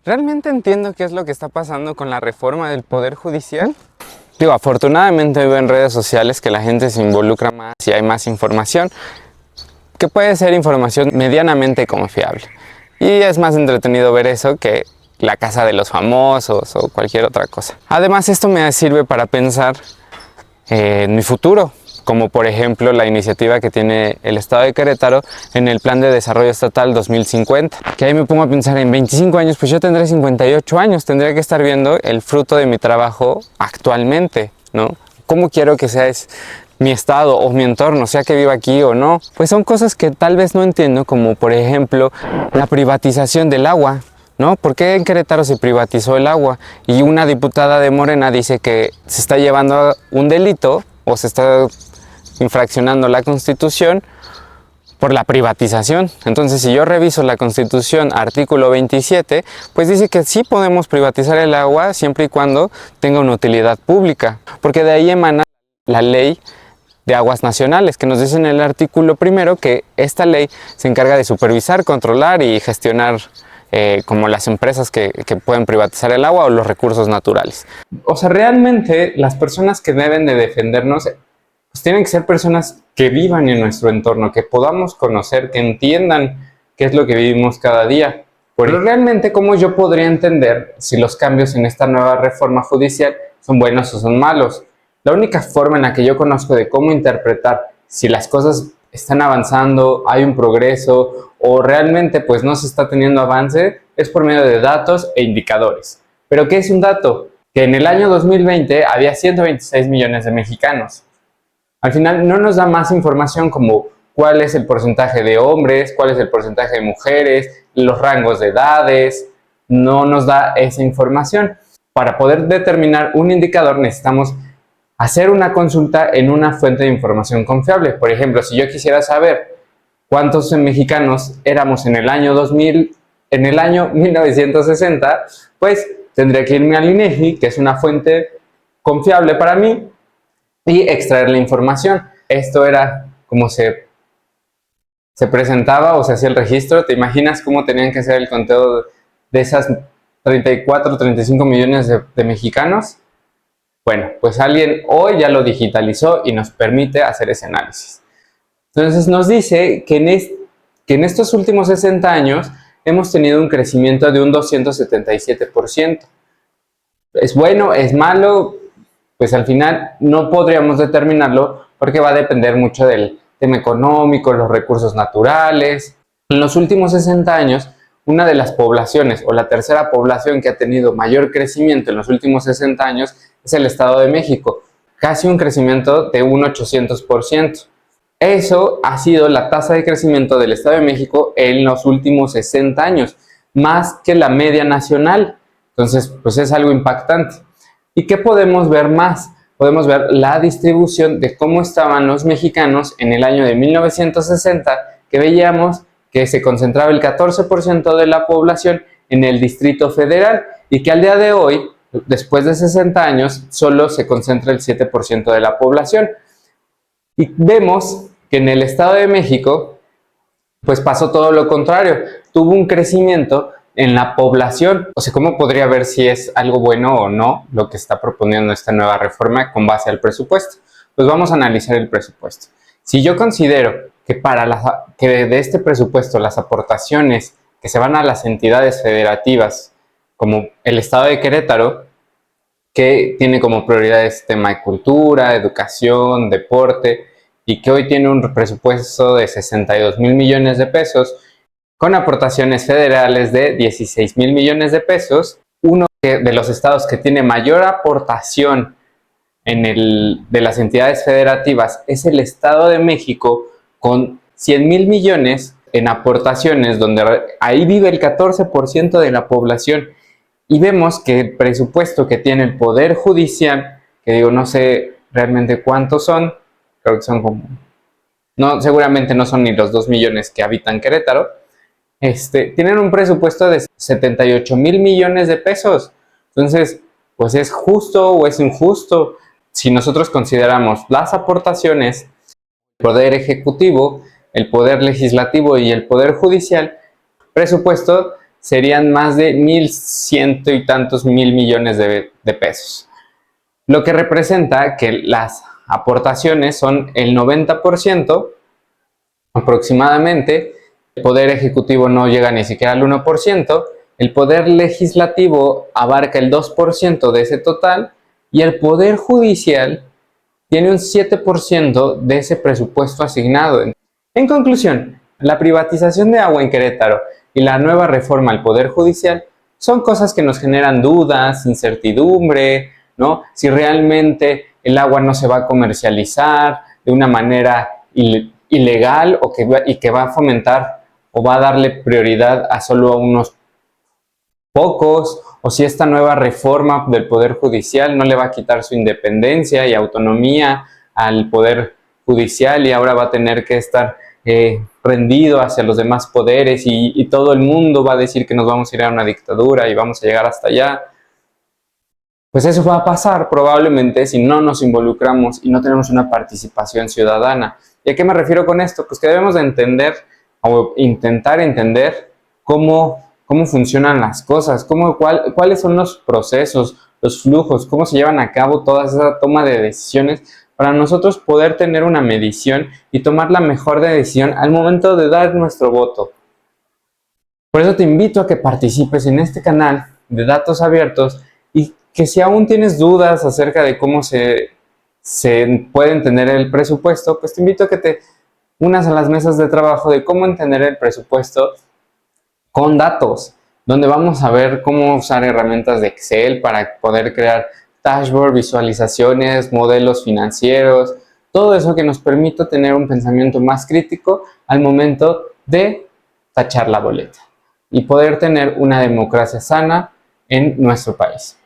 ¿Realmente entiendo qué es lo que está pasando con la reforma del Poder Judicial? Digo, afortunadamente veo en redes sociales que la gente se involucra más y hay más información, que puede ser información medianamente confiable. Y es más entretenido ver eso que la casa de los famosos o cualquier otra cosa. Además, esto me sirve para pensar en mi futuro, como por ejemplo la iniciativa que tiene el Estado de Querétaro en el Plan de Desarrollo Estatal 2050, que ahí me pongo a pensar en 25 años, pues yo tendré 58 años, tendría que estar viendo el fruto de mi trabajo actualmente, ¿no? ¿Cómo quiero que sea mi estado o mi entorno, sea que viva aquí o no? Pues son cosas que tal vez no entiendo, como por ejemplo la privatización del agua, ¿no? ¿Por qué en Querétaro se privatizó el agua? Y una diputada de Morena dice que se está llevando un delito o se está infraccionando la Constitución por la privatización. Entonces, si yo reviso la Constitución, artículo 27, pues dice que sí podemos privatizar el agua siempre y cuando tenga una utilidad pública, porque de ahí emana la ley de aguas nacionales, que nos dice en el artículo primero que esta ley se encarga de supervisar, controlar y gestionar como las empresas que pueden privatizar el agua o los recursos naturales. O sea, realmente las personas que deben de defendernos pues tienen que ser personas que vivan en nuestro entorno, que podamos conocer, que entiendan qué es lo que vivimos cada día. Pero realmente, ¿cómo yo podría entender si los cambios en esta nueva reforma judicial son buenos o son malos? La única forma en la que yo conozco de cómo interpretar si las cosas están avanzando, hay un progreso o realmente pues no se está teniendo avance es por medio de datos e indicadores. ¿Pero qué es un dato? Que en el año 2020 había 126 millones de mexicanos. Al final no nos da más información como cuál es el porcentaje de hombres, cuál es el porcentaje de mujeres, los rangos de edades, no nos da esa información. Para poder determinar un indicador necesitamos hacer una consulta en una fuente de información confiable. Por ejemplo, si yo quisiera saber cuántos mexicanos éramos en el año 2000, en el año 1960, pues tendría que irme al INEGI, que es una fuente confiable para mí, y extraer la información. Esto era como se presentaba o se hacía el registro. ¿Te imaginas cómo tenían que hacer el conteo de esas 34 o 35 millones de mexicanos? Bueno, pues alguien hoy ya lo digitalizó y nos permite hacer ese análisis. Entonces nos dice que en estos últimos 60 años hemos tenido un crecimiento de un 277%. ¿Es bueno? ¿Es malo? Pues al final no podríamos determinarlo porque va a depender mucho del tema económico, los recursos naturales. En los últimos 60 años, una de las poblaciones o la tercera población que ha tenido mayor crecimiento en los últimos 60 años es el Estado de México, casi un crecimiento de un 800%. Eso ha sido la tasa de crecimiento del Estado de México en los últimos 60 años, más que la media nacional. Entonces, pues es algo impactante. ¿Y qué podemos ver más? Podemos ver la distribución de cómo estaban los mexicanos en el año de 1960, que veíamos que se concentraba el 14% de la población en el Distrito Federal y que al día de hoy, después de 60 años, solo se concentra el 7% de la población. Y vemos que en el Estado de México, pues pasó todo lo contrario, tuvo un crecimiento en la población. O sea, ¿cómo podría ver si es algo bueno o no lo que está proponiendo esta nueva reforma con base al presupuesto? Pues vamos a analizar el presupuesto. Si yo considero que que de este presupuesto las aportaciones que se van a las entidades federativas, como el Estado de Querétaro, que tiene como prioridades tema de cultura, educación, deporte, y que hoy tiene un presupuesto de 62,000 millones de pesos, con aportaciones federales de 16,000 millones de pesos. Uno de los estados que tiene mayor aportación de las entidades federativas es el Estado de México, con 100,000 millones en aportaciones, donde ahí vive el 14% de la población. Y vemos que el presupuesto que tiene el Poder Judicial, que digo, no sé realmente cuántos son, creo que son como, no, seguramente no son ni los 2 millones que habitan Querétaro, tienen un presupuesto de 78,000 millones de pesos. Entonces, pues ¿es justo o es injusto? Si nosotros consideramos las aportaciones, el Poder Ejecutivo, el Poder Legislativo y el Poder Judicial, presupuesto serían más de 1.100 y tantos mil millones de pesos. Lo que representa que las aportaciones son el 90% aproximadamente, el poder ejecutivo no llega ni siquiera al 1%, el poder legislativo abarca el 2% de ese total y el poder judicial tiene un 7% de ese presupuesto asignado. En conclusión, la privatización de agua en Querétaro y la nueva reforma al poder judicial son cosas que nos generan dudas, incertidumbre, ¿no? Si realmente el agua no se va a comercializar de una manera ilegal y que va a fomentar o va a darle prioridad a solo unos pocos, o si esta nueva reforma del Poder Judicial no le va a quitar su independencia y autonomía al Poder Judicial y ahora va a tener que estar rendido hacia los demás poderes y todo el mundo va a decir que nos vamos a ir a una dictadura y vamos a llegar hasta allá. Pues eso va a pasar probablemente si no nos involucramos y no tenemos una participación ciudadana. ¿Y a qué me refiero con esto? Pues que debemos de entender o intentar entender cómo funcionan las cosas, cuáles son los procesos, los flujos, cómo se llevan a cabo toda esa toma de decisiones para nosotros poder tener una medición y tomar la mejor decisión al momento de dar nuestro voto. Por eso te invito a que participes en este canal de datos abiertos y que si aún tienes dudas acerca de cómo se puede entender el presupuesto, pues te invito a que te unas a las mesas de trabajo de cómo entender el presupuesto con datos, donde vamos a ver cómo usar herramientas de Excel para poder crear dashboard, visualizaciones, modelos financieros, todo eso que nos permita tener un pensamiento más crítico al momento de tachar la boleta y poder tener una democracia sana en nuestro país.